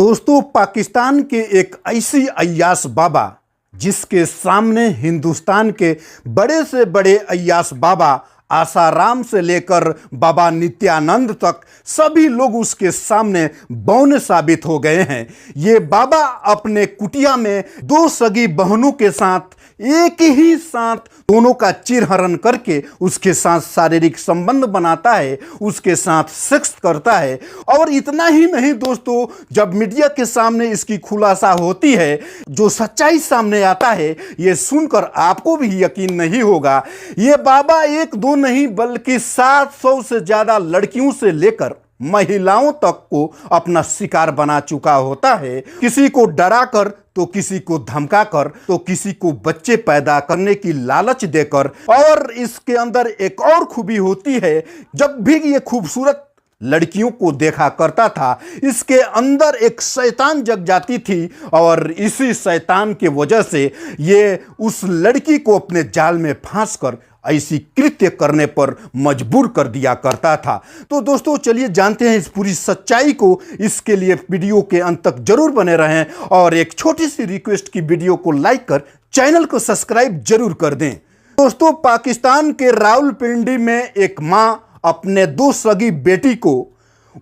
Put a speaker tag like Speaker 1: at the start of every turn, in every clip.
Speaker 1: दोस्तों, पाकिस्तान के एक ऐसी अय्याश बाबा जिसके सामने हिंदुस्तान के बड़े से बड़े अय्याश बाबा आसाराम से लेकर बाबा नित्यानंद तक सभी लोग उसके सामने बौने साबित हो गए हैं। ये बाबा अपने कुटिया में दो सगी बहनों के साथ एक ही साथ दोनों का चिरहरण करके उसके साथ शारीरिक संबंध बनाता है, उसके साथ सेक्स करता है। और इतना ही नहीं दोस्तों, जब मीडिया के सामने इसकी खुलासा होती है, जो सच्चाई सामने आता है, ये सुनकर आपको भी यकीन नहीं होगा। ये बाबा एक दो नहीं बल्कि 700 से ज्यादा लड़कियों से लेकर महिलाओं तक को अपना शिकार बना चुका होता है। किसी को डराकर, तो किसी को धमकाकर, तो किसी को बच्चे पैदा करने की लालच देकर। और इसके अंदर एक और खूबी होती है, जब भी ये खूबसूरत लड़कियों को देखा करता था, इसके अंदर एक शैतान जग जाती थी और इसी शैतान के वजह से ये उस लड़की को अपने जाल में फांस कर ऐसी कृत्य करने पर मजबूर कर दिया करता था। तो दोस्तों चलिए जानते हैं इस पूरी सच्चाई को। इसके लिए वीडियो के अंत तक जरूर बने रहें और एक छोटी सी रिक्वेस्ट की वीडियो को लाइक कर चैनल को सब्सक्राइब जरूर कर दें। दोस्तों, पाकिस्तान के रावलपिंडी में एक मां अपने दो सगी बेटी को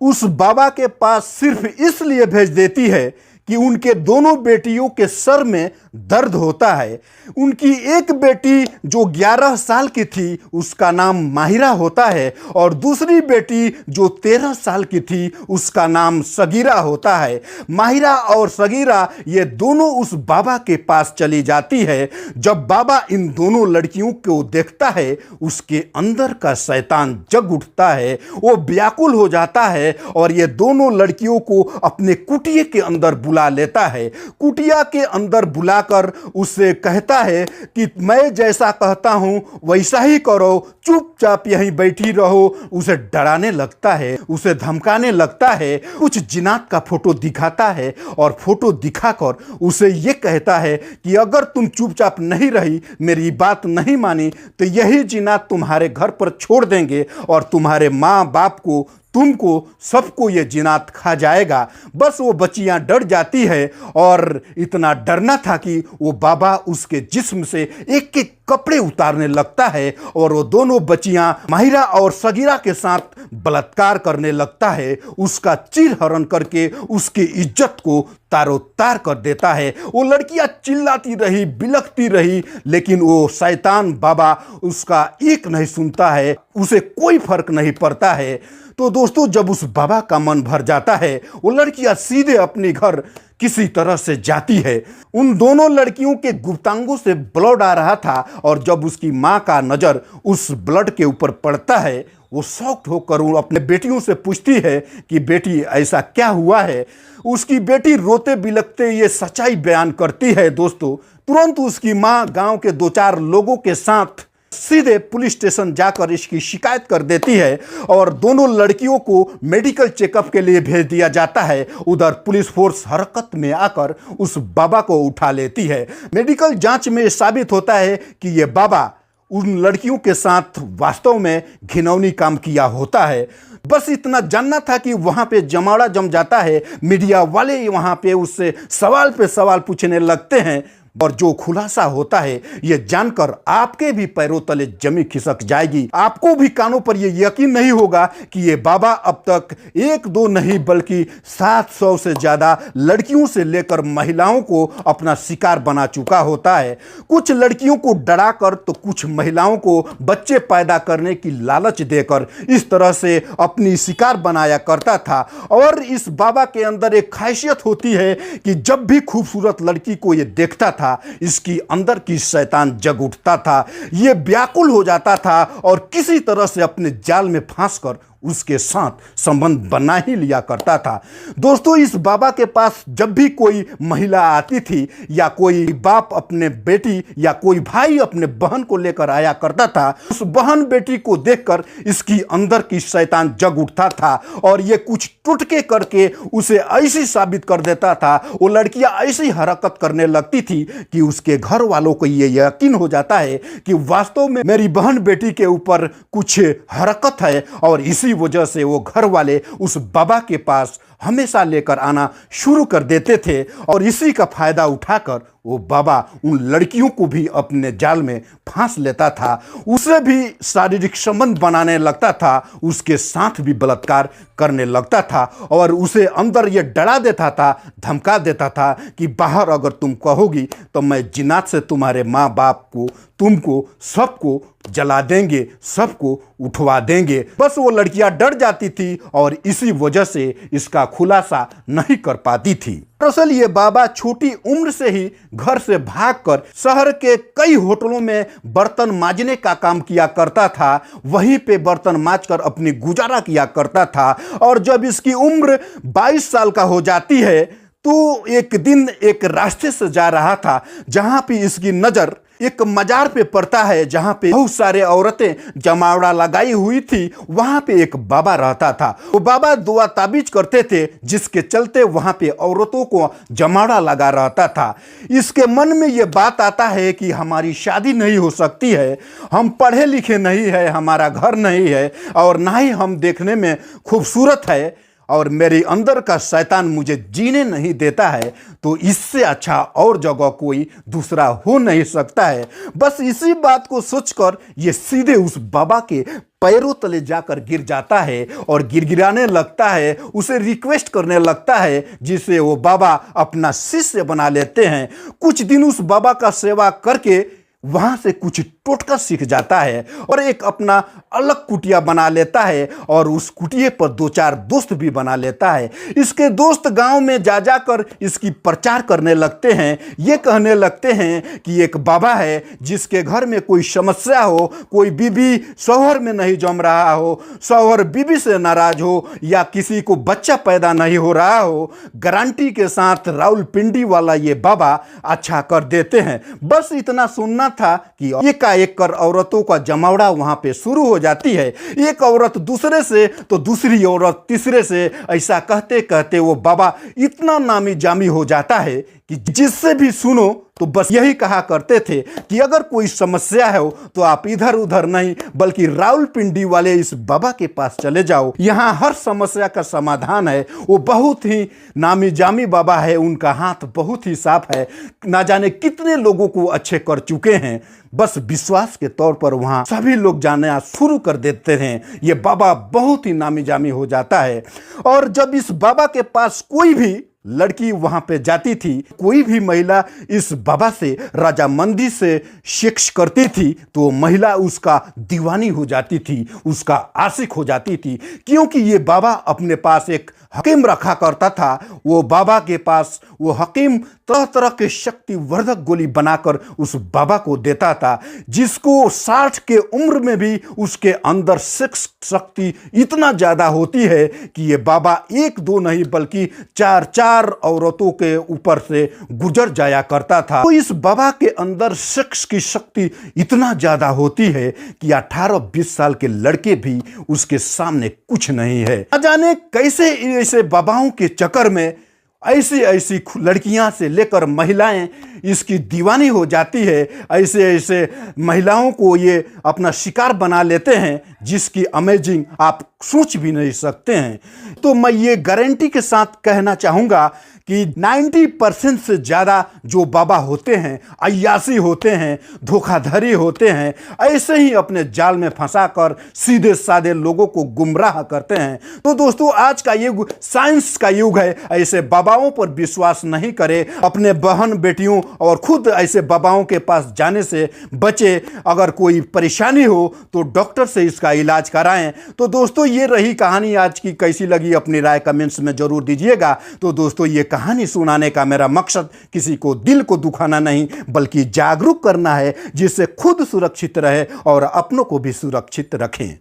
Speaker 1: उस बाबा के पास सिर्फ इसलिए भेज देती है कि उनके दोनों बेटियों के सर में दर्द होता है। उनकी एक बेटी जो 11 साल की थी उसका नाम माहिरा होता है और दूसरी बेटी जो 13 साल की थी उसका नाम सगीरा होता है। माहिरा और सगीरा ये दोनों उस बाबा के पास चली जाती है। जब बाबा इन दोनों लड़कियों को देखता है, उसके अंदर का शैतान जग उठता है, वो व्याकुल हो जाता है और ये दोनों लड़कियों को अपने कुटिया के अंदर बुला लेता है। कुटिया के अंदर बुलाकर उससे कहता है कि मैं जैसा कहता हूं वैसा ही करो, चुपचाप यहीं बैठी रहो। उसे डराने लगता है, उसे धमकाने लगता है, कुछ जिन्नात का फोटो दिखाता है और फोटो दिखाकर उसे यह कहता है कि अगर तुम चुपचाप नहीं रही, मेरी बात नहीं मानी, तो यही जिन्नात तुम्हारे घर पर छोड़ देंगे और तुम्हारे माँ बाप को, तुमको, सबको ये जिन्नात खा जाएगा। बस वो बच्चियां डर जाती है और इतना डरना था कि वो बाबा उसके जिस्म से एक एक कपड़े उतारने लगता है और वो दोनों बच्चियां माहिरा और सगीरा के साथ बलात्कार करने लगता है। उसका चिरहरण करके उसकी इज्जत को तारोतार कर देता है। वो लड़कियां चिल्लाती रही, बिलखती रही, लेकिन वो शैतान बाबा उसका एक नहीं सुनता है, उसे कोई फर्क नहीं पड़ता है। तो दोस्तों, जब उस बाबा का मन भर जाता है, वो लड़कियां सीधे अपने घर किसी तरह से जाती है। उन दोनों लड़कियों के गुप्तांगों से ब्लड आ रहा था और जब उसकी मां का नजर उस ब्लड के ऊपर पड़ता है, वो शॉक्ड होकर वो अपने बेटियों से पूछती है कि बेटी ऐसा क्या हुआ है। उसकी बेटी रोते बिलखते ये सच्चाई बयान करती है। दोस्तों, तुरंत उसकी मां गांव के 2-4 लोगों के साथ सीधे पुलिस स्टेशन जाकर इसकी शिकायत कर देती है और दोनों लड़कियों को मेडिकल चेकअप के लिए भेज दिया जाता है। उधर पुलिस फोर्स हरकत में आकर उस बाबा को उठा लेती है। मेडिकल जांच में साबित होता है कि यह बाबा उन लड़कियों के साथ वास्तव में घिनौनी काम किया होता है। बस इतना जानना था कि वहां पे जमावड़ा जम जाता है। मीडिया वाले वहां पे उससे सवाल पे सवाल पूछने लगते हैं और जो खुलासा होता है, यह जानकर आपके भी पैरों तले जमी खिसक जाएगी। आपको भी कानों पर यह यकीन नहीं होगा कि यह बाबा अब तक एक दो नहीं बल्कि 700 से ज्यादा लड़कियों से लेकर महिलाओं को अपना शिकार बना चुका होता है। कुछ लड़कियों को डराकर, तो कुछ महिलाओं को बच्चे पैदा करने की लालच देकर इस तरह से अपनी शिकार बनाया करता था। और इस बाबा के अंदर एक खासियत होती है कि जब भी खूबसूरत लड़की को यह देखता था, इसकी अंदर की शैतान जग उठता था, यह व्याकुल हो जाता था और किसी तरह से अपने जाल में फांसकर उसके साथ संबंध बना ही लिया करता था। दोस्तों, इस बाबा के पास जब भी कोई महिला आती थी या कोई बाप अपने बेटी या कोई भाई अपने बहन को लेकर आया करता था, उस बहन बेटी को देखकर इसकी अंदर की शैतान जग उठता था और ये कुछ टुटके करके उसे ऐसी साबित कर देता था। वो लड़कियां ऐसी हरकत करने लगती थी कि उसके घर वालों को ये यकीन हो जाता है कि वास्तव में मेरी बहन बेटी के ऊपर कुछ हरकत है और इसी वजह से वो घर वाले उस बाबा के पास हमेशा लेकर आना शुरू कर देते थे और इसी का फायदा उठाकर वो बाबा उन लड़कियों को भी अपने जाल में फांस लेता था, उसे भी शारीरिक संबंध बनाने लगता था, उसके साथ भी बलात्कार करने लगता था और उसे अंदर ये डरा देता था, धमका देता था कि बाहर अगर तुम कहोगी तो मैं जिन्नात से तुम्हारे माँ बाप को, तुमको, सबको जला देंगे, सबको उठवा देंगे। बस वो लड़कियां डर जाती थी और इसी वजह से इसका खुलासा नहीं कर पाती थी। दरअसल ये बाबा छोटी उम्र से ही घर से भागकर शहर के कई होटलों में बर्तन मांजने का काम किया करता था, वहीं पे बर्तन मांजकर अपनी गुजारा किया करता था। और जब इसकी उम्र 22 साल का हो जाती है तो एक दिन एक रास्ते से जा रहा था जहां पे इसकी नजर एक मजार पे पड़ता है, जहां पे बहुत सारे औरतें जमावड़ा लगाई हुई थी। वहां पे एक बाबा रहता था, वो बाबा दुआ ताबीज करते थे, जिसके चलते वहां पे औरतों को जमावड़ा लगा रहता था। इसके मन में ये बात आता है कि हमारी शादी नहीं हो सकती है, हम पढ़े लिखे नहीं है, हमारा घर नहीं है और ना ही हम देखने में खूबसूरत है और मेरे अंदर का शैतान मुझे जीने नहीं देता है, तो इससे अच्छा और जगह कोई दूसरा हो नहीं सकता है। बस इसी बात को सोचकर ये सीधे उस बाबा के पैरों तले जाकर गिर जाता है और गिड़गिड़ाने लगता है, उसे रिक्वेस्ट करने लगता है, जिसे वो बाबा अपना शिष्य बना लेते हैं। कुछ दिन उस बाबा का सेवा करके वहां से कुछ टोटका सीख जाता है और एक अपना अलग कुटिया बना लेता है और उस कुटिये पर 2-4 दोस्त भी बना लेता है। इसके दोस्त गांव में जा जाकर इसकी प्रचार करने लगते हैं, ये कहने लगते हैं कि एक बाबा है जिसके घर में कोई समस्या हो, कोई बीबी शौहर में नहीं जम रहा हो, शौहर बीबी से नाराज हो या किसी को बच्चा पैदा नहीं हो रहा हो, गारंटी के साथ रावलपिंडी वाला ये बाबा अच्छा कर देते हैं। बस इतना सुनना था कि एकाएक कर औरतों का जमावड़ा वहां पे शुरू हो जाती है। एक औरत दूसरे से तो दूसरी औरत तीसरे से, ऐसा कहते कहते वो बाबा इतना नामी जामी हो जाता है कि जिससे भी सुनो तो बस यही कहा करते थे कि अगर कोई समस्या है तो आप इधर उधर नहीं बल्कि रावलपिंडी वाले इस बाबा के पास चले जाओ, यहाँ हर समस्या का समाधान है। वो बहुत ही नामी जामी बाबा है, उनका हाथ बहुत ही साफ है, ना जाने कितने लोगों को अच्छे कर चुके हैं। बस विश्वास के तौर पर वहाँ सभी लोग जाना शुरू कर देते हैं। ये बाबा बहुत ही नामी जामी हो जाता है और जब इस बाबा के पास कोई भी लड़की वहां पे जाती थी, कोई भी महिला इस बाबा से रजामंदी से सेक्स करती थी तो वो महिला उसका दीवानी हो जाती थी, उसका आशिक हो जाती थी, क्योंकि ये बाबा अपने पास एक हकीम रखा करता था। वो बाबा के पास वो हकीम तरह तरह के शक्तिवर्धक गोली बनाकर उस बाबा को देता था, जिसको 60 के उम्र में भी उसके अंदर सेक्स शक्ति इतना ज्यादा होती है कि ये बाबा 1-2 नहीं बल्कि 4-4 औरतों के ऊपर से गुजर जाया करता था। तो इस बाबा के अंदर सेक्स की शक्ति इतना ज्यादा होती है कि 18-20 साल के लड़के भी उसके सामने कुछ नहीं है। न जाने कैसे ऐसे बाबाओं के चक्कर में ऐसी ऐसी लड़कियां से लेकर महिलाएं इसकी दीवानी हो जाती है। ऐसे ऐसे महिलाओं को ये अपना शिकार बना लेते हैं जिसकी अमेजिंग आप सोच भी नहीं सकते हैं। तो मैं ये गारंटी के साथ कहना चाहूँगा कि 90% से ज़्यादा जो बाबा होते हैं अय्यासी होते हैं, धोखाधड़ी होते हैं, ऐसे ही अपने जाल में फंसाकर सीधे साधे लोगों को गुमराह करते हैं। तो दोस्तों आज का युग साइंस का युग है, ऐसे बाबाओं पर विश्वास नहीं करें, अपने बहन बेटियों और खुद ऐसे बाबाओं के पास जाने से बचे। अगर कोई परेशानी हो तो डॉक्टर से इसका इलाज कराएं। तो दोस्तों ये रही कहानी आज की, कैसी लगी अपनी राय कमेंट्स में जरूर दीजिएगा। तो दोस्तों ये कहानी सुनाने का मेरा मकसद किसी को दिल को दुखाना नहीं बल्कि जागरूक करना है, जिससे खुद सुरक्षित रहे और अपनों को भी सुरक्षित रखें।